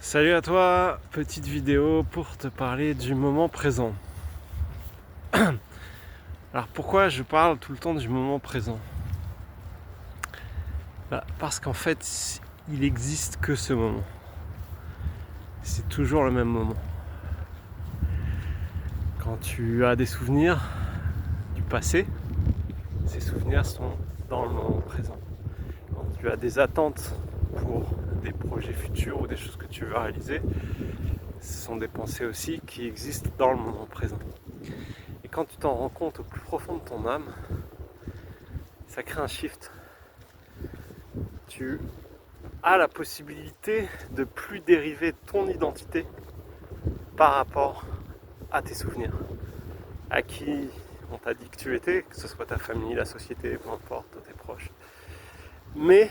Salut à toi, petite vidéo pour te parler du moment présent. Alors pourquoi je parle tout le temps du moment présent ? Parce qu'en fait, il n'existe que ce moment. C'est toujours le même moment. Quand tu as des souvenirs du passé, ces souvenirs sont dans le moment présent. Quand tu as des attentes pour des projets futurs ou des choses que tu veux réaliser, ce sont des pensées aussi qui existent dans le moment présent. Et quand tu t'en rends compte au plus profond de ton âme, ça crée un shift. Tu as la possibilité de plus dériver ton identité par rapport à tes souvenirs, à qui on t'a dit que tu étais, que ce soit ta famille, la société, peu importe, tes proches. Mais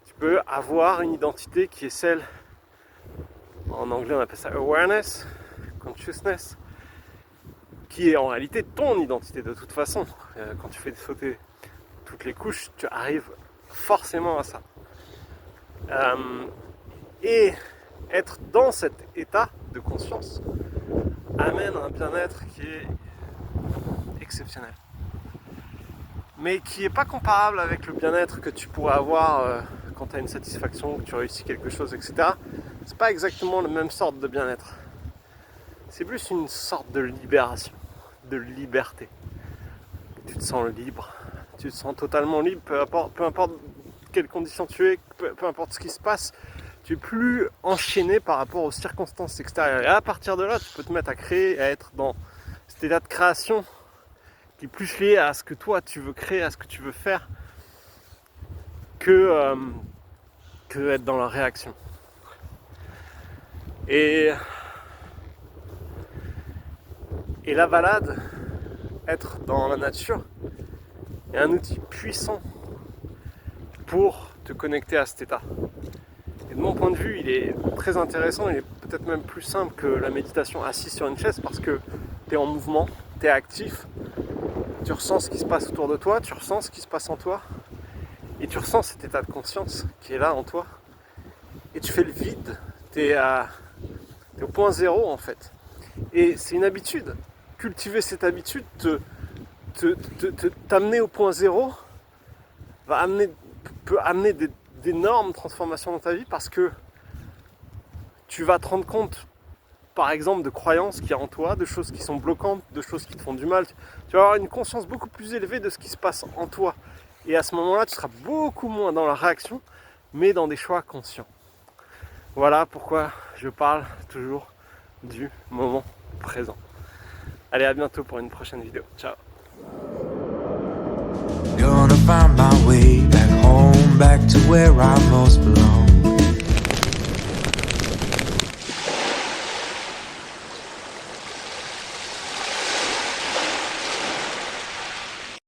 tu peux avoir une identité qui est celle, en anglais on appelle ça awareness, consciousness, qui est en réalité ton identité de toute façon. Quand tu fais sauter toutes les couches, tu arrives forcément à ça. Et être dans cet état de conscience amène un bien-être qui est exceptionnel. Mais qui n'est pas comparable avec le bien-être que tu pourrais avoir quand tu as une satisfaction, que tu réussis quelque chose, etc. C'est pas exactement la même sorte de bien-être. C'est plus une sorte de libération, de liberté. Tu te sens libre, tu te sens totalement libre, peu importe quelles conditions tu es, peu importe ce qui se passe, tu es plus enchaîné par rapport aux circonstances extérieures. Et à partir de là, tu peux te mettre à créer, à être dans cet état de création qui est plus lié à ce que toi tu veux créer, à ce que tu veux faire, que être dans la réaction. Et la balade, être dans la nature, est un outil puissant pour te connecter à cet état. Et de mon point de vue, il est très intéressant, il est peut-être même plus simple que la méditation assise sur une chaise parce que tu es en mouvement, tu es actif, tu ressens ce qui se passe autour de toi, tu ressens ce qui se passe en toi et tu ressens cet état de conscience qui est là en toi et tu fais le vide, tu es au point zéro en fait. Et c'est une habitude. Cultiver cette habitude, t'amener au point zéro, peut amener d'énormes transformations dans ta vie parce que tu vas te rendre compte, par exemple, de croyances qu'il y a en toi, de choses qui sont bloquantes, de choses qui te font du mal. Tu vas avoir une conscience beaucoup plus élevée de ce qui se passe en toi. Et à ce moment-là, tu seras beaucoup moins dans la réaction, mais dans des choix conscients. Voilà pourquoi je parle toujours du moment présent. Allez, à bientôt pour une prochaine vidéo. Ciao. Gonna find my way back home, back to where I most belong.